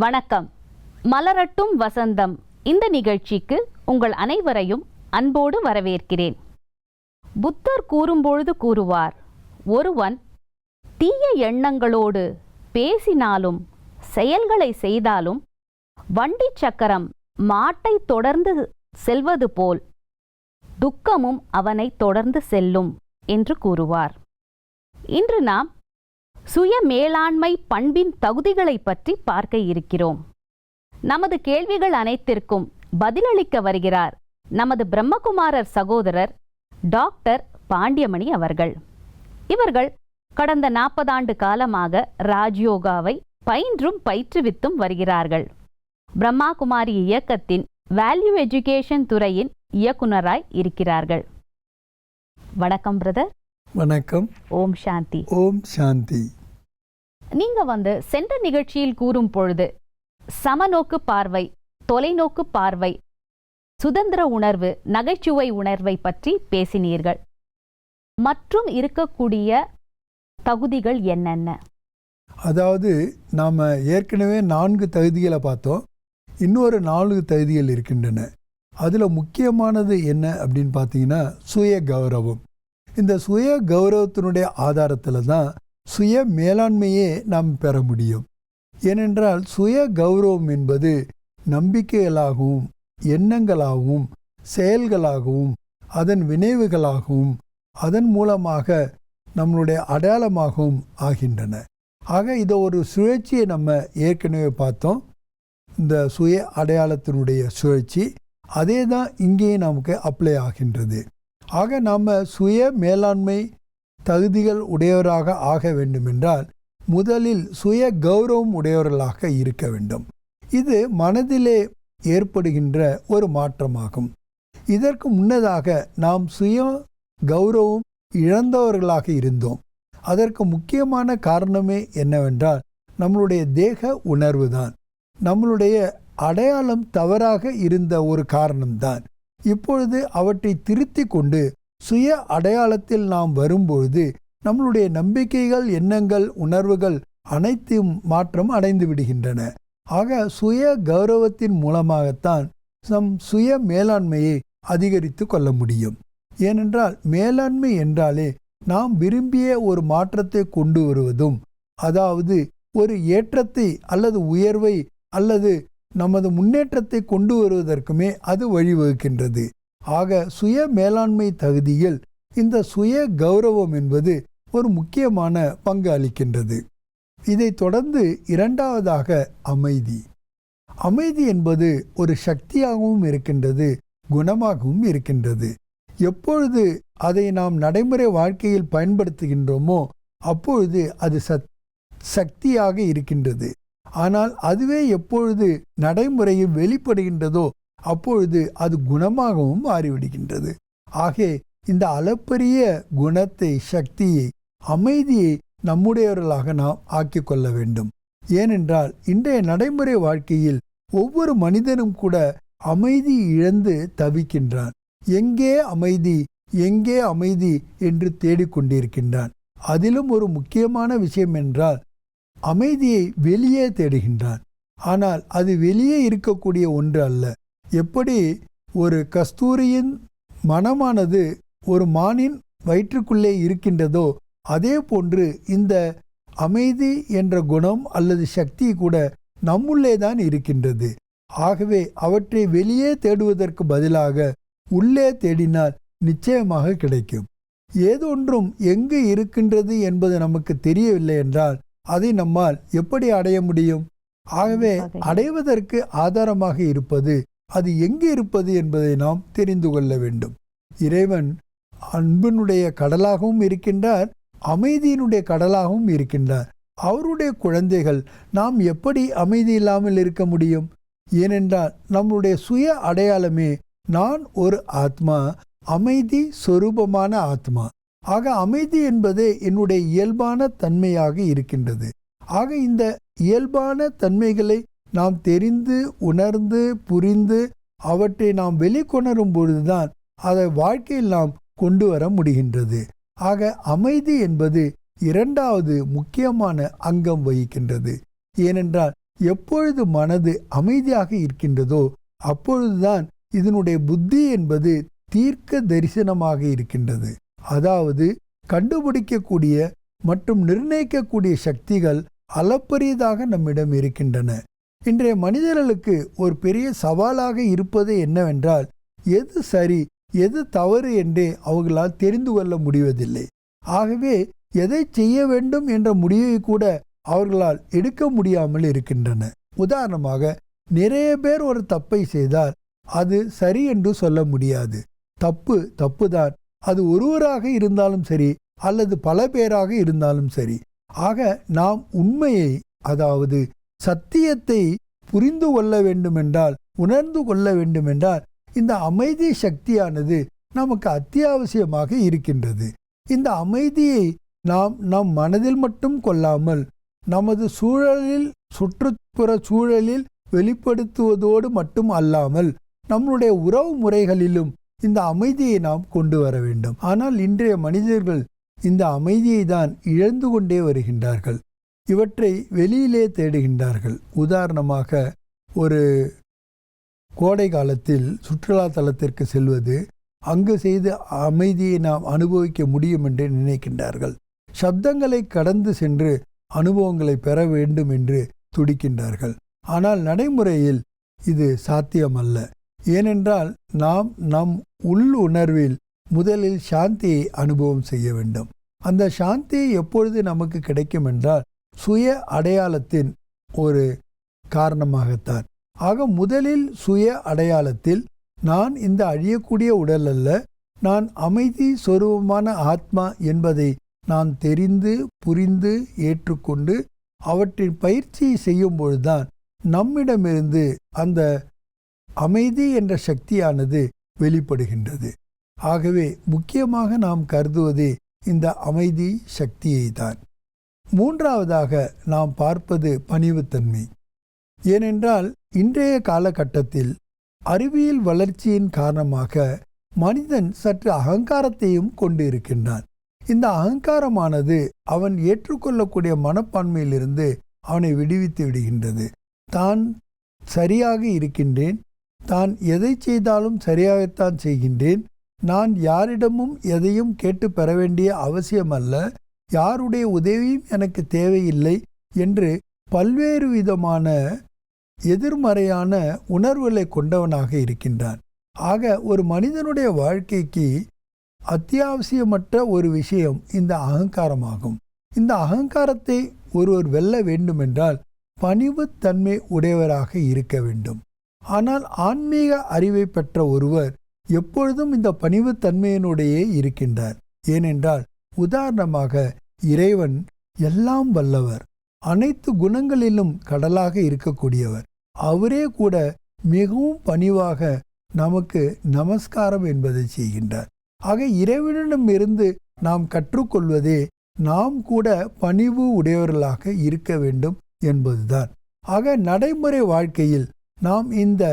வணக்கம். மலரட்டும் வசந்தம் இந்த நிகழ்ச்சிக்கு உங்கள் அனைவரையும் அன்போடு வரவேற்கிறேன். புத்தர் கூறும்பொழுது கூறுவார், ஒருவன் தீய எண்ணங்களோடு பேசினாலும் செயல்களை செய்தாலும் வண்டி சக்கரம் மாட்டை தொடர்ந்து செல்வது போல் துக்கமும் அவனை தொடர்ந்து செல்லும் என்று கூறுவார். இன்று நாம் சுய மேலாண்மை பண்பின் தகுதிகளை பற்றி பார்க்க இருக்கிறோம். நமது கேள்விகள் அனைத்திற்கும் பதிலளிக்க வருகிறார் நமது பிரம்மகுமாரர் சகோதரர் டாக்டர் பாண்டியமணி அவர்கள். இவர்கள் கடந்த 40 ஆண்டு காலமாக ராஜ்யோகாவை பயின்றும் பயிற்றுவித்தும் வருகிறார்கள். பிரம்மா குமாரி இயக்கத்தின் வேல்யூ எஜுகேஷன் துறையின் இயக்குனராய் இருக்கிறார்கள். வணக்கம் பிரதர். வணக்கம். ஓம் சாந்தி. ஓம் சாந்தி. நீங்க சென்ற நிகழ்ச்சியில் கூறும் பொழுது சமநோக்கு பார்வை, தொலைநோக்கு பார்வை, சுதந்திர உணர்வு, நகைச்சுவை உணர்வை பற்றி பேசினீர்கள். மற்றும் இருக்கக்கூடிய தகுதிகள் என்னென்ன? அதாவது நாம் ஏற்கனவே 4 தகுதிகளை பார்த்தோம். இன்னொரு 4 தகுதிகள் இருக்கின்றன. அதில் முக்கியமானது என்ன அப்படின்னு பார்த்தீங்கன்னா சுய கௌரவம். இந்த சுய கௌரவத்தினுடைய ஆதாரத்தில் தான் சுய மேலாண்மையே நாம் பெற முடியும். ஏனென்றால் சுய கௌரவம் என்பது நம்பிக்கைகளாகவும் எண்ணங்களாகவும் செயல்களாகவும் அதன் வினைவுகளாகவும் அதன் மூலமாக நம்மளுடைய அடையாளமாகவும் ஆகின்றன. ஆக இதை ஒரு சுழற்சியை நம்ம ஏற்கனவே பார்த்தோம். இந்த சுய அடையாளத்தினுடைய சுழற்சி அதே தான் இங்கேயும் நமக்கு அப்ளை ஆகின்றது. ஆக நாம் சுய மேலாண்மை தகுதிகள் உடையவராக ஆக வேண்டுமென்றால் முதலில் சுய கௌரவம் உடையவர்களாக இருக்க வேண்டும். இது மனதிலே ஏற்படுகின்ற ஒரு மாற்றமாகும். இதற்கு முன்னதாக நாம் சுய கௌரவம் இழந்தவர்களாக இருந்தோம். அதற்கு முக்கியமான காரணமே என்னவென்றால் நம்மளுடைய தேக உணர்வு தான். நம்மளுடைய அடையாளம் தவறாக இருந்த ஒரு காரணம்தான். இப்பொழுது அவற்றை திருத்தி கொண்டு சுய அடையாளத்தில் நாம் வரும்பொழுது நம்மளுடைய நம்பிக்கைகள், எண்ணங்கள், உணர்வுகள் அனைத்தும் மாற்றம் அடைந்து விடுகின்றன. ஆக சுய கௌரவத்தின் மூலமாகத்தான் நம் சுய மேலாண்மையை அதிகரித்து கொள்ள முடியும். ஏனென்றால் மேலாண்மை என்றாலே நாம் விரும்பிய ஒரு மாற்றத்தை கொண்டு வருவதும், அதாவது ஒரு ஏற்றத்தை அல்லது உயர்வை அல்லது நமது முன்னேற்றத்தை கொண்டு வருவதற்குமே அது வழிவகுக்கின்றது. ஆக சுய மேலாண்மை தகுதியில் இந்த சுய கௌரவம் என்பது ஒரு முக்கியமான பங்கு அளிக்கின்றது. இதை தொடர்ந்து இரண்டாவதாக அமைதி. அமைதி என்பது ஒரு சக்தியாகவும் இருக்கின்றது, குணமாகவும் இருக்கின்றது. எப்பொழுது அதை நாம் நடைமுறை வாழ்க்கையில் பயன்படுத்துகின்றோமோ அப்பொழுது அது சக்தியாக இருக்கின்றது. ஆனால் அதுவே எப்பொழுது நடைமுறையில் வெளிப்படுகின்றதோ அப்பொழுது அது குணமாகவும் மாறிவிடுகின்றது. ஆக இந்த அளப்பரிய குணத்தை, சக்தியை, அமைதியை நம்முடையவர்களாக நாம் ஆக்கிக்கொள்ள வேண்டும். ஏனென்றால் இன்றைய நடைமுறை வாழ்க்கையில் ஒவ்வொரு மனிதனும் கூட அமைதி இழந்து தவிக்கின்றான். எங்கே அமைதி, எங்கே அமைதி என்று தேடிக்கொண்டிருக்கின்றான். அதிலும் ஒரு முக்கியமான விஷயம் என்றால் அமைதியை வெளியே தேடுகின்றான். ஆனால் அது வெளியே இருக்கக்கூடிய ஒன்று அல்ல. எப்படி ஒரு கஸ்தூரியின் மனமானது ஒரு மானின் வயிற்றுக்குள்ளே இருக்கின்றதோ அதே போன்று இந்த அமைதி என்ற குணம் அல்லது சக்தி கூட நம்முள்ளே தான் இருக்கின்றது. ஆகவே அவற்றை வெளியே தேடுவதற்கு பதிலாக உள்ளே தேடினால் நிச்சயமாக கிடைக்கும். ஏதொன்றும் எங்கு இருக்கின்றது என்பது நமக்கு தெரியவில்லை என்றால் அதை நம்மால் எப்படி அடைய முடியும்? ஆகவே அடைவதற்கு ஆதாரமாக இருப்பது அது எங்கே இருப்பது என்பதை நாம் தெரிந்து கொள்ள வேண்டும். இறைவன் அன்பினுடைய கடலாகவும் இருக்கின்றார், அமைதியினுடைய கடலாகவும் இருக்கின்றார். அவருடைய குழந்தைகள் நாம் எப்படி அமைதி இல்லாமல் இருக்க முடியும்? ஏனென்றால் நம்முடைய சுய அடையாளமே நான் ஒரு ஆத்மா, அமைதி சொரூபமான ஆத்மா. ஆக அமைதி என்பதே என்னுடைய இயல்பான தன்மையாக இருக்கின்றது. ஆக இந்த இயல்பான தன்மைகளை நாம் தெரிந்து உணர்ந்து புரிந்து அவற்றை நாம் வெளிக்கொணரும் பொழுதுதான் அதை வாழ்க்கையில் நாம் கொண்டு வர முடிகின்றது. ஆக அமைதி என்பது இரண்டாவது முக்கியமான அங்கம் வகிக்கின்றது. ஏனென்றால் எப்பொழுது மனது அமைதியாக இருக்கின்றதோ அப்பொழுதுதான் இதனுடைய புத்தி என்பது தீர்க்க தரிசனமாக இருக்கின்றது. அதாவது கண்டுபிடிக்கக்கூடிய மற்றும் நிர்ணயிக்கக்கூடிய சக்திகள் அளப்பரியதாக நம்மிடம் இருக்கின்றன. இன்றைய மனிதர்களுக்கு ஒரு பெரிய சவாலாக இருப்பது என்னவென்றால், எது சரி எது தவறு என்றே அவர்களால் தெரிந்து கொள்ள முடிவதில்லை. ஆகவே எதை செய்ய வேண்டும் என்ற முடிவை கூட அவர்களால் எடுக்க முடியாமல் இருக்கின்றன. உதாரணமாக, நிறைய பேர் ஒரு தப்பை செய்தால் அது சரி என்று சொல்ல முடியாது. தப்பு தப்புதான். அது ஒருவராக இருந்தாலும் சரி அல்லது பல பேராக இருந்தாலும் சரி. ஆக நாம் உண்மையை, அதாவது சத்தியத்தை புரிந்து கொள்ள வேண்டுமென்றால், உணர்ந்து கொள்ள வேண்டுமென்றால் இந்த அமைதி சக்தியானது நமக்கு அத்தியாவசியமாக இருக்கின்றது. இந்த அமைதியை நாம் நம் மனதில் மட்டும் கொள்ளாமல் நமது சூழலில், சுற்றுப்புற சூழலில் வெளிப்படுத்துவதோடு மட்டும் அல்லாமல் நம்முடைய உறவு முறைகளிலும் இந்த அமைதியை நாம் கொண்டு வர வேண்டும். ஆனால் இன்றைய மனிதர்கள் இந்த அமைதியை தான் இழந்து கொண்டே வருகின்றார்கள். இவற்றை வெளியிலே தேடுகின்றார்கள். உதாரணமாக, ஒரு கோடை காலத்தில் சுற்றுலா தலத்திற்கு செல்வது, அங்கு செய்து அமைதியை நாம் அனுபவிக்க முடியும் என்று நினைக்கின்றார்கள். சப்தங்களை கடந்து சென்று அனுபவங்களை பெற வேண்டும் என்று துடிக்கின்றார்கள். ஆனால் நடைமுறையில் இது சாத்தியமல்ல. ஏனென்றால் நாம் நம் உள் உணர்வில் முதலில் சாந்தியை அனுபவம் செய்ய வேண்டும். அந்த சாந்தியை எப்பொழுது நமக்கு கிடைக்கும் என்றால் சுய அடையாளத்தின் ஒரு காரணமாகத்தான். ஆக முதலில் சுய அடையாளத்தில் நான் இந்த அழியக்கூடிய உடல் அல்ல, நான் அமைதி சொரூபமான ஆத்மா என்பதை நான் தெரிந்து புரிந்து ஏற்றுக்கொண்டு அவற்றின் பயிற்சியை செய்யும் பொழுதுதான் நம்மிடமிருந்து அந்த அமைதி என்ற சக்தியானது வெளிப்படுகின்றது. ஆகவே முக்கியமாக நாம் கருதுவதே இந்த அமைதி சக்தியை தான். மூன்றாவதாக நாம் பார்ப்பது பணிவுத்தன்மை. ஏனென்றால் இன்றைய காலகட்டத்தில் அறிவியல் வளர்ச்சியின் காரணமாக மனிதன் சற்று அகங்காரத்தையும் கொண்டு இருக்கின்றான். இந்த அகங்காரமானது அவன் ஏற்றுக்கொள்ளக்கூடிய மனப்பான்மையிலிருந்து அவனை விடுவித்து விடுகின்றது. தான் சரியாக இருக்கின்றேன், தான் எதை செய்தாலும் சரியாகத்தான் செய்கின்றேன், நான் யாரிடமும் எதையும் கேட்டு பெற வேண்டிய அவசியமல்ல, யாருடைய உதவியும் எனக்கு தேவையில்லை என்று பல்வேறு விதமான எதிர்மறையான உணர்வுகளை கொண்டவனாக இருக்கின்றான். ஆக ஒரு மனிதனுடைய வாழ்க்கைக்கு அத்தியாவசியமற்ற ஒரு விஷயம் இந்த அகங்காரமாகும். இந்த அகங்காரத்தை ஒருவர் வெல்ல வேண்டுமென்றால் பணிவுத்தன்மை உடையவராக இருக்க வேண்டும். ஆனால் ஆன்மீக அறிவை பெற்ற ஒருவர் எப்பொழுதும் இந்த பணிவுத்தன்மையினுடையே இருக்கின்றார். ஏனென்றால் உதாரணமாக, இறைவன் எல்லாம் வல்லவர், அனைத்து குணங்களிலும் கடலாக இருக்கக்கூடியவர். அவரே கூட மிகவும் பணிவாக நமக்கு நமஸ்காரம் என்பதை செய்கின்றார். ஆக இறைவனிடமிருந்து நாம் கற்றுக்கொள்வதே நாம் கூட பணிவு உடையவர்களாக இருக்க வேண்டும் என்பதுதான். ஆக நடைமுறை வாழ்க்கையில் நாம் இந்த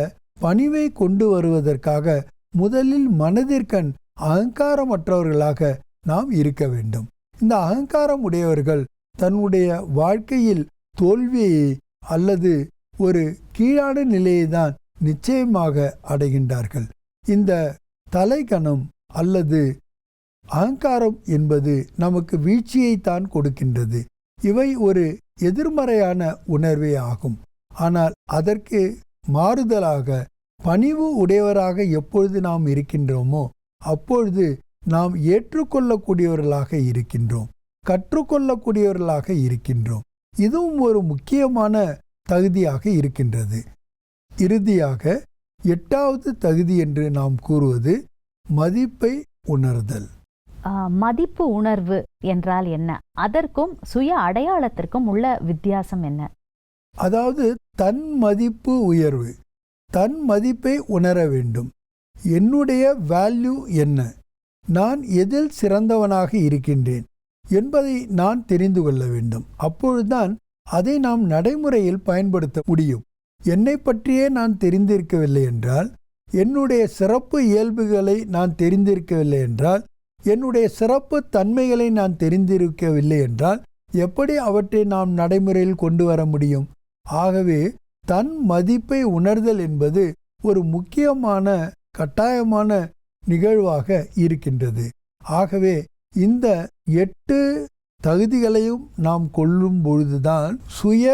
பணிவை கொண்டு வருவதற்காக முதலில் மனதிற்கண் அகங்காரமற்றவர்களாக நாம் இருக்க வேண்டும். இந்த அகங்காரம் உடையவர்கள் தன்னுடைய வாழ்க்கையில் தோல்வியை அல்லது ஒரு கீழான நிலையை தான் நிச்சயமாக அடைகின்றார்கள். இந்த தலைகணம் அல்லது அகங்காரம் என்பது நமக்கு வீழ்ச்சியைத்தான் கொடுக்கின்றது. இவை ஒரு எதிர்மறையான உணர்வே ஆகும். ஆனால் அதற்கு மாறுதலாக பணிவு உடையவராக எப்பொழுது நாம் இருக்கின்றோமோ அப்பொழுது நாம் ஏற்றுக்கொள்ளக்கூடியவர்களாக இருக்கின்றோம், கற்றுக்கொள்ளக்கூடியவர்களாக இருக்கின்றோம். இதுவும் ஒரு முக்கியமான தகுதியாக இருக்கின்றது. இறுதியாக 8வது தகுதி என்று நாம் கூறுவது மதிப்பை உணர்தல். மதிப்பு உணர்வு என்றால் என்ன? அதற்கும் சுய அடையாளத்திற்கும் உள்ள வித்தியாசம் என்ன? அதாவது தன் மதிப்பு உயர்வு, தன் மதிப்பை உணர வேண்டும். என்னுடைய வேல்யூ என்ன, நான் எதில் சிறந்தவனாக இருக்கின்றேன் என்பதை நான் தெரிந்து கொள்ள வேண்டும். அப்பொழுதுதான் அதை நாம் நடைமுறையில் பயன்படுத்த முடியும். என்னை பற்றியே நான் தெரிந்திருக்கவில்லை என்றால், என்னுடைய சிறப்பு இயல்புகளை நான் தெரிந்திருக்கவில்லை என்றால், என்னுடைய சிறப்பு தன்மைகளை நான் தெரிந்திருக்கவில்லை என்றால் எப்படி அவற்றை நாம் நடைமுறையில் கொண்டு வர முடியும்? ஆகவே தன் மதிப்பை உணர்தல் என்பது ஒரு முக்கியமான கட்டாயமான நிகழ்வாக இருக்கின்றது. ஆகவே இந்த 8 தகுதிகளையும் நாம் கொள்ளும் பொழுதுதான் சுய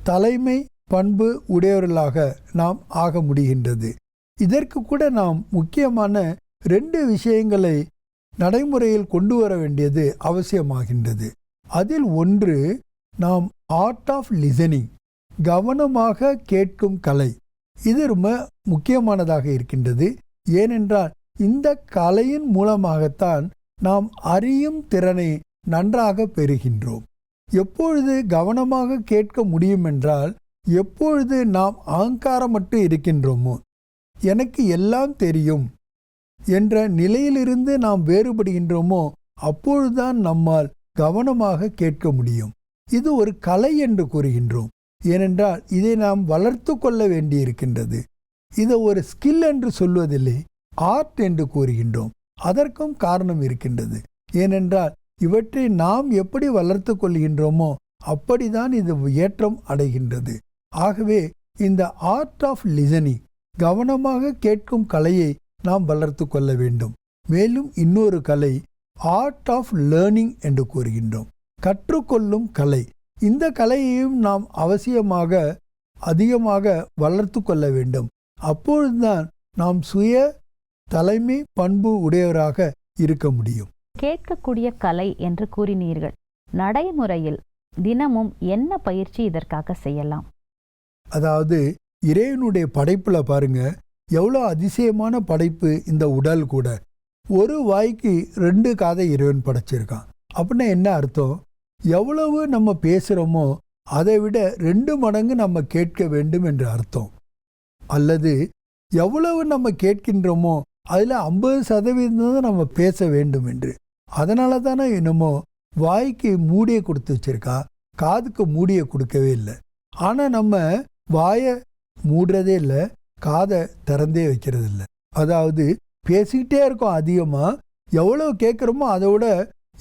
தலைமை பண்பு உடையவர்களாக நாம் ஆக முடிகின்றது. இதற்கு கூட நாம் முக்கியமான 2 விஷயங்களை நடைமுறையில் கொண்டு வர வேண்டியது அவசியமாகின்றது. அதில் ஒன்று, நாம் ஆர்ட் ஆஃப் லிசனிங், கவனமாக கேட்கும் கலை. இது ரொம்ப முக்கியமானதாக இருக்கின்றது. ஏனென்றால் இந்த கலையின் மூலமாகத்தான் நாம் அறியும் திறனை நன்றாக பெறுகின்றோம். எப்பொழுது கவனமாக கேட்க முடியும் என்றால், எப்பொழுது நாம் அகங்காரமற்று இருக்கின்றோமோ, எனக்கு எல்லாம் தெரியும் என்ற நிலையிலிருந்து நாம் வேறுபடுகின்றோமோ, அப்பொழுதுதான் நம்மால் கவனமாக கேட்க முடியும். இது ஒரு கலை என்று கூறுகின்றோம். ஏனென்றால் இதை நாம் வளர்த்து கொள்ள வேண்டியிருக்கின்றது. இதை ஒரு ஸ்கில் என்று சொல்வதில்லை, ஆர்ட் என்று கூறுகின்றோம். அதற்கும் காரணம் இருக்கின்றது. ஏனென்றால் இவற்றை நாம் எப்படி வளர்த்து கொள்கின்றோமோ அப்படிதான் இது ஏற்றம் அடைகின்றது. ஆகவே இந்த ஆர்ட் ஆஃப் லிசனிங், கவனமாக கேட்கும் கலையை நாம் வளர்த்து கொள்ள வேண்டும். மேலும் இன்னொரு கலை ஆர்ட் ஆஃப் லேர்னிங் என்று கூறுகின்றோம், கற்றுக்கொள்ளும் கலை. இந்த கலையையும் நாம் அவசியமாக அதிகமாக வளர்த்து கொள்ள வேண்டும். அப்பொழுதுதான் நாம் சுய தலைமை பண்பு உடையவராக இருக்க முடியும். கேட்கக்கூடிய கலை என்று கூறினீர்கள். நடைமுறையில் தினமும் என்ன பயிற்சி இதற்காக செய்யலாம்? அதாவது இறைவனுடைய படைப்புல பாருங்க, எவ்வளோ அதிசயமான படைப்பு இந்த உடல் கூட. ஒரு வாய்க்கு 2 காதை இறைவன் படைச்சிருக்கான். அப்படின்னா என்ன அர்த்தம்? எவ்வளவு நம்ம பேசுகிறோமோ அதை விட 2 மடங்கு நம்ம கேட்க வேண்டும் என்று அர்த்தம். அல்லது எவ்வளவு நம்ம கேட்கின்றோமோ அதில் 50% நம்ம பேச வேண்டும் என்று. அதனால தானே என்னமோ வாய்க்கு மூடியை கொடுத்து வச்சிருக்கா, காதுக்கு மூடியை கொடுக்கவே இல்லை. ஆனால் நம்ம வாயை மூடுறதே இல்லை, காதை திறந்தே வைக்கிறது இல்லை. அதாவது பேசிக்கிட்டே இருக்கோம். அதிகமாக எவ்வளவு கேட்குறோமோ அதை விட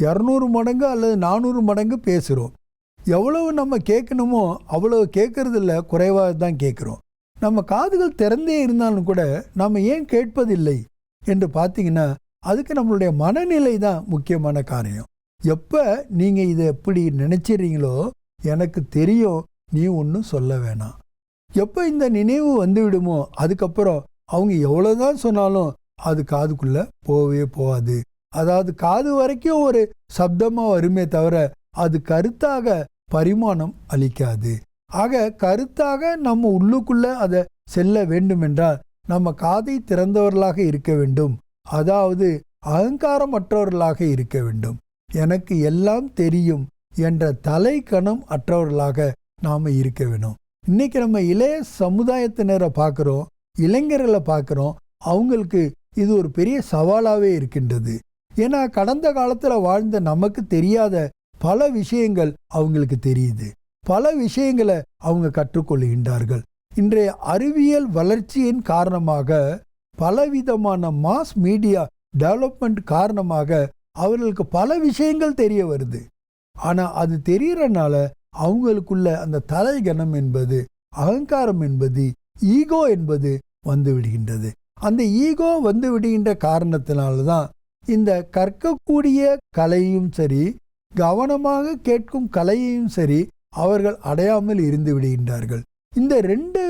200 மடங்கு அல்லது 400 மடங்கு பேசுகிறோம். எவ்வளவு நம்ம கேட்கணுமோ அவ்வளவு கேட்கறது இல்லை, குறைவாக தான் கேட்குறோம். நம்ம காதுகள் திறந்தே இருந்தாலும் கூட நம்ம ஏன் கேட்பதில்லை என்று பார்த்தீங்கன்னா, அதுக்கு நம்மளுடைய மனநிலை தான் முக்கியமான காரியம். எப்போ நீங்கள் இதை எப்படி நினச்சிடுறீங்களோ, எனக்கு தெரியும், நீ ஒன்றும் சொல்ல வேணாம். எப்போ இந்த நினைவு வந்து விடுமோ அதுக்கப்புறம் அவங்க எவ்வளோதான் சொன்னாலும் அது காதுக்குள்ளே போகவே போகாது. அதாவது காது வரைக்கும் ஒரு சப்தமாக வருமே தவிர அது கருத்தாக பரிமாணம் அளிக்காது. ஆக கருத்தாக நம்ம உள்ளுக்குள்ளே அதை செல்ல வேண்டுமென்றால் நம்ம காதை திறந்தவர்களாக இருக்க வேண்டும். அதாவது அகங்காரமற்றவர்களாக இருக்க வேண்டும். எனக்கு எல்லாம் தெரியும் என்ற தலைக்கணம் அற்றவர்களாக நாம் இருக்க வேணும். இன்னைக்கு நம்ம இளைய சமுதாயத்தினரை பார்க்குறோம், இளைஞர்களை பார்க்குறோம். அவங்களுக்கு இது ஒரு பெரிய சவாலாகவே இருக்கின்றது. ஏன்னா கடந்த காலத்தில் வாழ்ந்த நமக்கு தெரியாத பல விஷயங்கள் அவங்களுக்கு தெரியுது. பல விஷயங்களை அவங்க கற்றுக்கொள்கின்றார்கள். இன்றைய அறிவியல் வளர்ச்சியின் காரணமாக, பலவிதமான மாஸ் மீடியா டெவலப்மெண்ட் காரணமாக அவர்களுக்கு பல விஷயங்கள் தெரிய வருது. ஆனால் அது தெரியறனால அவங்களுக்குள்ள அந்த தலைகணம் என்பது, அகங்காரம் என்பது, ஈகோ என்பது வந்து விடுகின்றது. அந்த ஈகோ வந்து விடுகின்ற காரணத்தினால்தான் இந்த கற்கக்கூடிய கலையும் சரி, கவனமாக கேட்கும் கலையையும் சரி அவர்கள் அடையாமல் இருந்து விடுகின்றார்கள். இந்த 2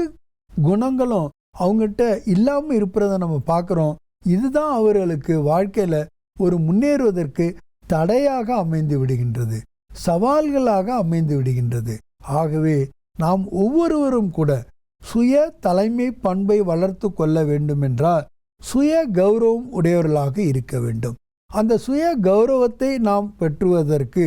குணங்களும் அவங்ககிட்ட இல்லாமல் இருப்பதை நம்ம பார்க்குறோம். இதுதான் அவர்களுக்கு வாழ்க்கையில் ஒரு முன்னேறுவதற்கு தடையாக அமைந்து விடுகின்றது, சவால்களாக அமைந்து விடுகின்றது. ஆகவே நாம் ஒவ்வொருவரும் கூட சுய தலைமை பண்பை வளர்த்து கொள்ள வேண்டுமென்றால் சுய கௌரவம் உடையவர்களாக இருக்க வேண்டும். அந்த சுய கௌரவத்தை நாம் பெற்றுவதற்கு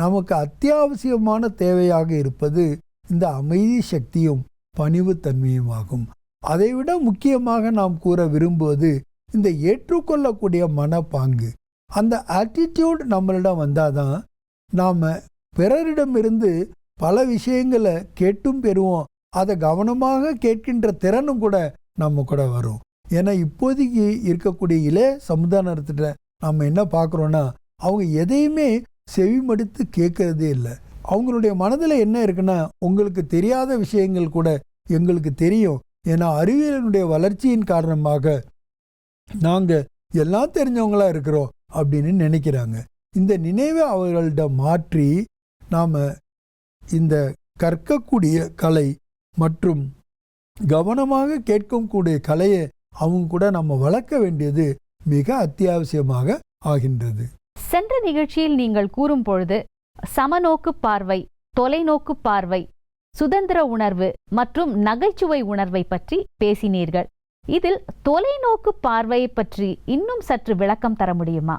நமக்கு அத்தியாவசியமான தேவையாக இருப்பது இந்த அமைதி சக்தியும் பணிவு தன்மையுமாகும். அதைவிட முக்கியமாக நாம் கூற விரும்புவது இந்த ஏற்றுக்கொள்ளக்கூடிய மனப்பாங்கு. அந்த ஆட்டிடியூட் நம்மளிடம் வந்தாதான் நாம் பிறரிடமிருந்து பல விஷயங்களை கேட்டும் பெறுவோம். அதை கவனமாக கேட்கின்ற திறனும் கூட நம்ம கூட வரும். ஏன்னா இப்போதைக்கு இருக்கக்கூடிய இளைய சமுதாயத்தில் நம்ம என்ன பார்க்குறோன்னா, அவங்க எதையுமே செவிமடுத்து கேட்கறதே இல்லை. அவங்களுடைய மனதில் என்ன இருக்குன்னா, உங்களுக்கு தெரியாத விஷயங்கள் கூட எங்களுக்கு தெரியும். ஏன்னா அறிவியலினுடைய வளர்ச்சியின் காரணமாக நாங்கள் எல்லாம் தெரிஞ்சவங்களா இருக்கிறோம் அப்படின்னு நினைக்கிறாங்க. இந்த நினைவை அவர்கள்ட்ட மாற்றி நாம் இந்த கற்கக்கூடிய கலை மற்றும் கவனமாக கேட்கக்கூடிய கலையை அவங்க கூட நம்ம வளர்க்க வேண்டியது மிக அத்தியாவசியமாக ஆகின்றது. சென்ற நிகழ்ச்சியில் நீங்கள் கூறும் பொழுது சமநோக்கு பார்வை, தொலைநோக்கு பார்வை, சுதந்திர உணர்வு மற்றும் நகைச்சுவை உணர்வை பற்றி பேசினீர்கள். இதில் தொலைநோக்கு பார்வையை பற்றி இன்னும் சற்று விளக்கம் தர முடியுமா?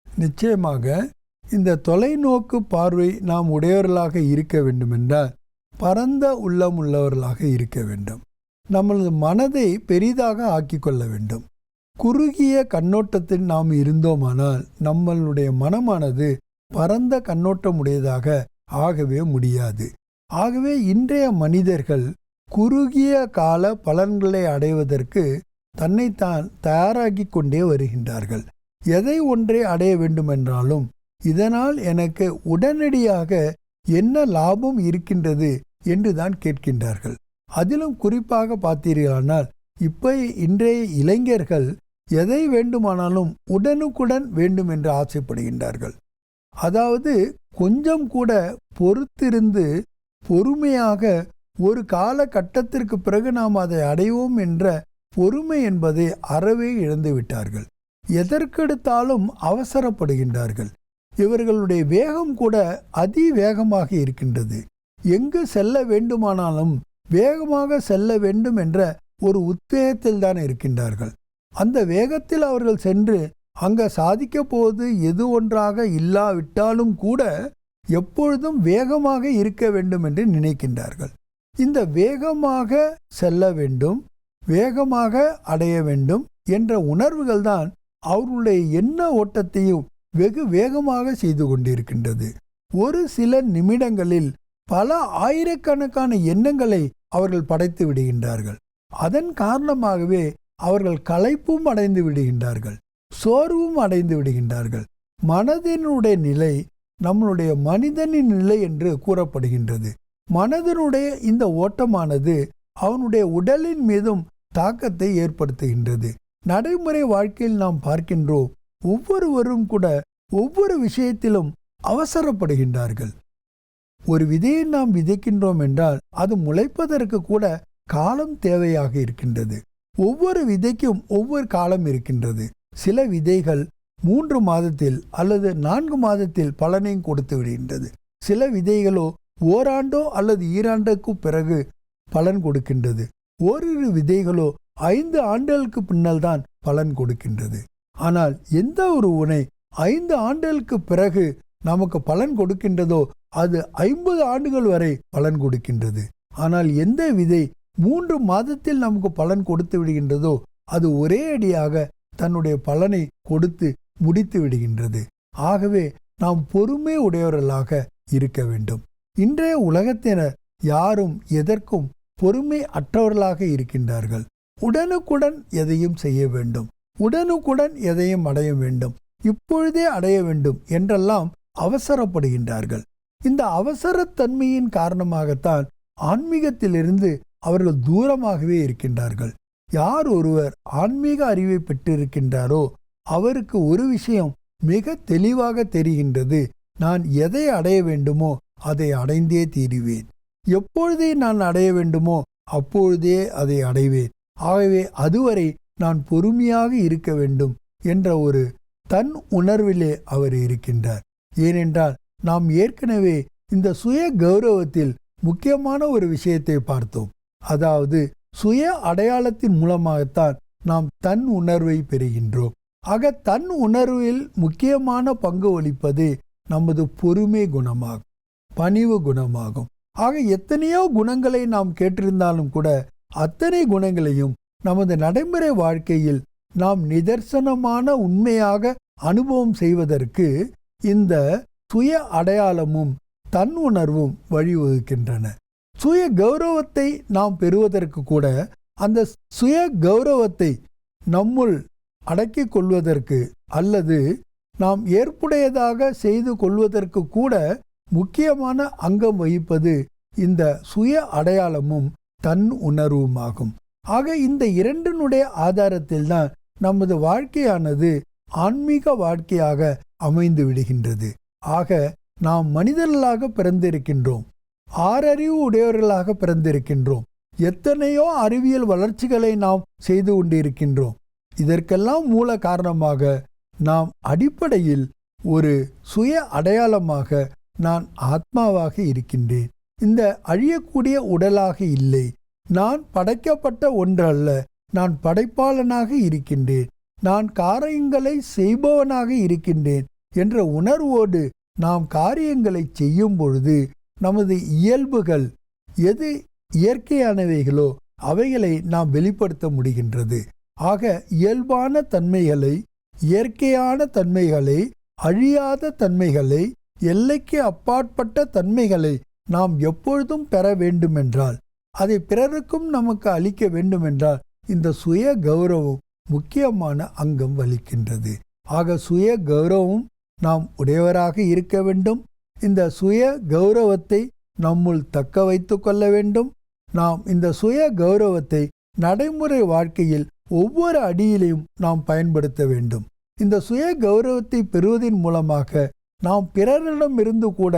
நிச்சயமாக. இந்த தொலைநோக்கு பார்வை நாம் உடையவர்களாக இருக்க வேண்டுமென்றால் பரந்த உள்ளம் உள்ளவர்களாக இருக்க வேண்டும். நம்மளது மனதை பெரிதாக ஆக்கி கொள்ள வேண்டும். குறுகிய கண்ணோட்டத்தில் நாம் இருந்தோமானால் நம்மளுடைய மனமானது பரந்த கண்ணோட்டமுடையதாக ஆகவே முடியாது. ஆகவே இன்றைய மனிதர்கள் குறுகிய கால பலன்களை அடைவதற்கு தன்னைத்தான் தயாராகி கொண்டே வருகின்றார்கள். எதை ஒன்றை அடைய வேண்டுமென்றாலும் இதனால் எனக்கு உடனடியாக என்ன லாபம் இருக்கின்றது என்று தான் கேட்கின்றார்கள். அதிலும் குறிப்பாக பார்த்தீர்களானால் இன்றைய இளைஞர்கள் எதை வேண்டுமானாலும் உடனுக்குடன் வேண்டும் என்று ஆசைப்படுகின்றார்கள். அதாவது கொஞ்சம் கூட பொறுத்திருந்து பொறுமையாக ஒரு காலகட்டத்திற்கு பிறகு நாம் அதை அடைவோம் என்ற பொறுமை என்பதை அறவே இழந்து விட்டார்கள். எதற்கெடுத்தாலும் அவசரப்படுகின்றார்கள். இவர்களுடைய வேகம் கூட அதிவேகமாக இருக்கின்றது. எங்கு செல்ல வேண்டுமானாலும் வேகமாக செல்ல வேண்டும் என்ற ஒரு உத்வேகத்தில் தான் இருக்கின்றார்கள். அந்த வேகத்தில் அவர்கள் சென்று அங்கே சாதிக்க போவது எது ஒன்றாக இல்லாவிட்டாலும் கூட எப்பொழுதும் வேகமாக இருக்க வேண்டும் என்று நினைக்கின்றார்கள். இந்த வேகமாக செல்ல வேண்டும், வேகமாக அடைய வேண்டும் என்ற உணர்வுகள் தான் அவர்களுடைய எண்ண ஓட்டத்தையும் வெகு வேகமாக செய்து கொண்டிருக்கின்றது. ஒரு சில நிமிடங்களில் பல ஆயிரக்கணக்கான எண்ணங்களை அவர்கள் படைத்து விடுகின்றார்கள். அதன் காரணமாகவே அவர்கள் களைப்பும் அடைந்து விடுகின்றார்கள், சோர்வும் அடைந்து விடுகின்றார்கள். மனதினுடைய நிலை நம்மளுடைய மனிதனின் நிலை என்று கூறப்படுகின்றது. மனதினுடைய இந்த ஓட்டமானது அவனுடைய உடலின் மீதும் தாக்கத்தை ஏற்படுத்துகின்றது. நடைமுறை வாழ்க்கையில் நாம் பார்க்கின்றோம், ஒவ்வொருவரும் கூட ஒவ்வொரு விஷயத்திலும் அவசரப்படுகின்றார்கள். ஒரு விதையை நாம் விதைக்கின்றோம் என்றால் அது முளைப்பதற்கு கூட காலம் தேவையாக இருக்கின்றது. ஒவ்வொரு விதைக்கும் ஒவ்வொரு காலம் இருக்கின்றது. சில விதைகள் 3 மாதத்தில் அல்லது 4 மாதத்தில் பலனையும் கொடுத்து விடுகின்றது. சில விதைகளோ ஓராண்டோ அல்லது ஈராண்டுக்கு பிறகு பலன் கொடுக்கின்றது. ஓரிரு விதைகளோ 5 ஆண்டுகளுக்கு பின்னல் தான் பலன் கொடுக்கின்றது. ஆனால் எந்த ஒரு உணை 5 ஆண்டுகளுக்கு பிறகு நமக்கு பலன் கொடுக்கின்றதோ அது 50 ஆண்டுகள் வரை பலன் கொடுக்கின்றது. ஆனால் எந்த விதை 3 மாதத்தில் நமக்கு பலன் கொடுத்து விடுகின்றதோ அது ஒரே அடியாக தன்னுடைய பலனை கொடுத்து முடித்து விடுகின்றது. ஆகவே நாம் பொறுமை உடையவர்களாக இருக்க வேண்டும். இன்றைய உலகத்தினர் யாரும் எதற்கும் பொறுமை அற்றவர்களாக இருக்கின்றார்கள். உடனுக்குடன் எதையும் செய்ய வேண்டும், உடனுக்குடன் எதையும் அடைய வேண்டும், இப்பொழுதே அடைய வேண்டும் என்றெல்லாம் அவசரப்படுகின்றார்கள். இந்த அவசரத்தன்மையின் காரணமாகத்தான் ஆன்மீகத்திலிருந்து அவர்கள் தூரமாகவே இருக்கின்றார்கள். யார் ஒருவர் ஆன்மீக அறிவை பெற்றிருக்கின்றாரோ அவருக்கு ஒரு விஷயம் மிக தெளிவாக தெரிகின்றது. நான் எதை அடைய வேண்டுமோ அதை அடைந்தே தீருவேன். எப்பொழுதே நான் அடைய வேண்டுமோ அப்பொழுதே அதை அடைவேன். ஆகவே அதுவரை நான் பொறுமையாக இருக்க வேண்டும் என்ற ஒரு தன் உணர்விலே அவர் இருக்கின்றார். ஏனென்றால் நாம் ஏற்கனவே இந்த சுய கௌரவத்தில் முக்கியமான ஒரு விஷயத்தை பார்த்தோம். அதாவது சுய அடையாளத்தின் மூலமாகத்தான் நாம் தன் உணர்வை பெறுகின்றோம். ஆக தன் உணர்வில் முக்கியமான பங்கு வகிப்பது நமது பொறுமை குணமாகும், பணிவு குணமாகும். ஆக எத்தனையோ குணங்களை நாம் கேட்டிருந்தாலும் கூட அத்தனை குணங்களையும் நமது நடைமுறை வாழ்க்கையில் நாம் நிதர்சனமான உண்மையாக அனுபவம் செய்வதற்கு இந்த சுய அடையாளமும் தன் உணர்வும் வழிவகுக்கின்றன. சுய கௌரவத்தை நாம் பெறுவதற்கு கூட அந்த சுய கௌரவத்தை நம்முள் அடக்கிக் கொள்வதற்கு அல்லது நாம் ஏற்புடையதாக செய்து கொள்வதற்கு கூட முக்கியமான அங்கம் வகிப்பது இந்த சுய அடையாளமும் தன் உணர்வுமாகும். ஆக இந்த இரண்டினுடைய ஆதாரத்தில் தான் நமது வாழ்க்கையானது ஆன்மீக வாழ்க்கையாக அமைந்து விடுகின்றது. ஆக நாம் மனிதர்களாக பிறந்திருக்கின்றோம், ஆறறிவு உடையவர்களாக பிறந்திருக்கின்றோம், எத்தனையோ அறிவியல் வளர்ச்சிகளை நாம் செய்து கொண்டிருக்கின்றோம். இதற்கெல்லாம் மூல காரணமாக நாம் அடிப்படையில் ஒரு சுய அடையாளமாக நான் ஆத்மாவாக இருக்கின்றேன், இந்த அழியக்கூடிய உடலாக இல்லை, நான் படைக்கப்பட்ட ஒன்றல்ல, நான் படைப்பாளனாக இருக்கின்றேன், நான் காரியங்களை செய்பவனாக இருக்கின்றேன் என்ற உணர்வோடு நாம் காரியங்களை செய்யும் பொழுது நமது இயல்புகள் எது இயற்கையானவைகளோ அவைகளை நாம் வெளிப்படுத்த முடிகின்றது. ஆக இயல்பான தன்மைகளை, இயற்கையான தன்மைகளை, அழியாத தன்மைகளை, எல்லைக்கு அப்பாற்பட்ட தன்மைகளை நாம் எப்பொழுதும் பெற வேண்டுமென்றால், அதை பிறருக்கும் நமக்கு அளிக்க வேண்டுமென்றால் இந்த சுய கௌரவம் முக்கியமான அங்கம் வகிக்கின்றது. ஆக சுய கௌரவம் நாம் உடையவராக இருக்க வேண்டும். இந்த சுய கௌரவத்தை நம்முள் தக்க வைத்து கொள்ள வேண்டும். நாம் இந்த சுய கௌரவத்தை நடைமுறை வாழ்க்கையில் ஒவ்வொரு அடியிலையும் நாம் பயன்படுத்த வேண்டும். இந்த சுய கௌரவத்தை பெறுவதன் மூலமாக நாம் பிறரிடமிருந்து கூட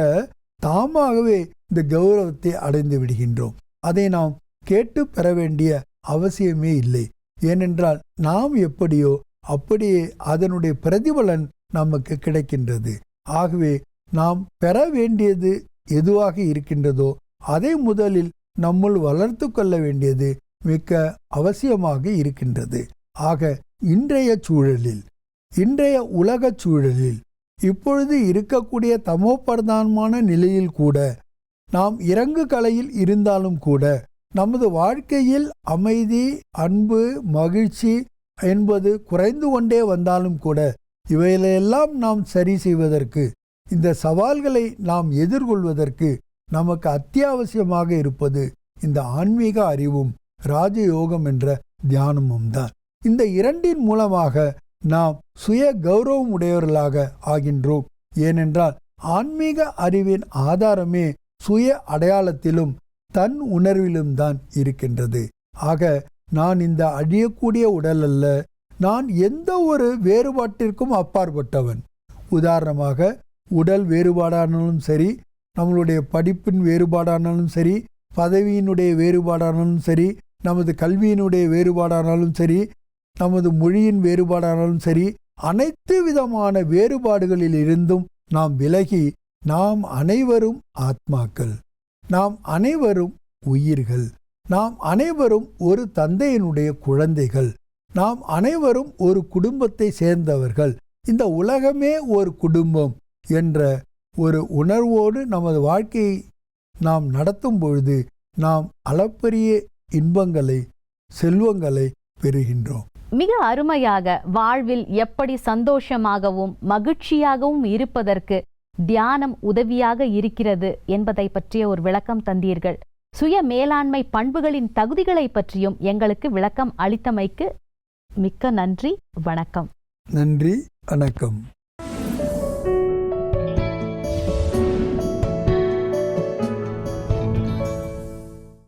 தாமாகவே இந்த கௌரவத்தை அடைந்து விடுகின்றோம். அதை நாம் கேட்டு பெற வேண்டிய அவசியமே இல்லை. ஏனென்றால் நாம் எப்படியோ அப்படியே அதனுடைய பிரதிபலன் நமக்கு கிடைக்கின்றது. ஆகவே நாம் பெற வேண்டியது எதுவாக இருக்கின்றதோ அதை முதலில் நம்முள் வளர்த்து கொள்ள வேண்டியது மிக்க அவசியமாக இருக்கின்றது. ஆக இன்றைய சூழலில், இன்றைய உலக சூழலில், இப்பொழுது இருக்கக்கூடிய தமோபிரதானமான நிலையில் கூட நாம் இறங்கு கலையில் இருந்தாலும் கூட நமது வாழ்க்கையில் அமைதி, அன்பு, மகிழ்ச்சி என்பது குறைந்து கொண்டே வந்தாலும் கூட இவைகளெல்லாம் நாம் சரி செய்வதற்கு, இந்த சவால்களை நாம் எதிர்கொள்வதற்கு நமக்கு அத்தியாவசியமாக இருப்பது இந்த ஆன்மீக அறிவும் ராஜயோகம் என்ற தியானமும் தான். இந்த இரண்டின் மூலமாக நாம் சுய கௌரவம் உடையவர்களாக ஆகின்றோம். ஏனென்றால் ஆன்மீக அறிவின் ஆதாரமே சுய அடையாளத்திலும் தன் உணர்விலும் தான் இருக்கின்றது. ஆக நான் இந்த அழியக்கூடிய உடல் அல்ல, நான் எந்த ஒரு வேறுபாட்டிற்கும் அப்பாற்பட்டவன். உதாரணமாக உடல் வேறுபாடானாலும் சரி, நம்மளுடைய படிப்பின் வேறுபாடானாலும் சரி, பதவியினுடைய வேறுபாடானாலும் சரி, நமது கல்வியினுடைய வேறுபாடானாலும் சரி, நமது மொழியின் வேறுபாடானாலும் சரி, அனைத்து விதமான வேறுபாடுகளில் இருந்தும் நாம் விலகி நாம் அனைவரும் ஆத்மாக்கள், நாம் அனைவரும் உயிர்கள், நாம் அனைவரும் ஒரு தந்தையினுடைய குழந்தைகள், நாம் அனைவரும் ஒரு குடும்பத்தை சேர்ந்தவர்கள், இந்த உலகமே ஒரு குடும்பம் என்ற ஒரு உணர்வோடு நமது வாழ்க்கையை நாம் நடத்தும் பொழுது நாம் அளப்பரிய இன்பங்களை, செல்வங்களை பெறுகின்றோம். மிக அருமையாக வாழ்வில் எப்படி சந்தோஷமாகவும் மகிழ்ச்சியாகவும் இருப்பதற்கு தியானம் உதவியாக இருக்கிறது என்பதை பற்றிய ஒரு விளக்கம் தந்தீர்கள். சுய மேலாண்மை பண்புகளின் தகுதிகளை பற்றியும் எங்களுக்கு விளக்கம் அளித்தமைக்கு மிக்க நன்றி. வணக்கம். நன்றி, வணக்கம்.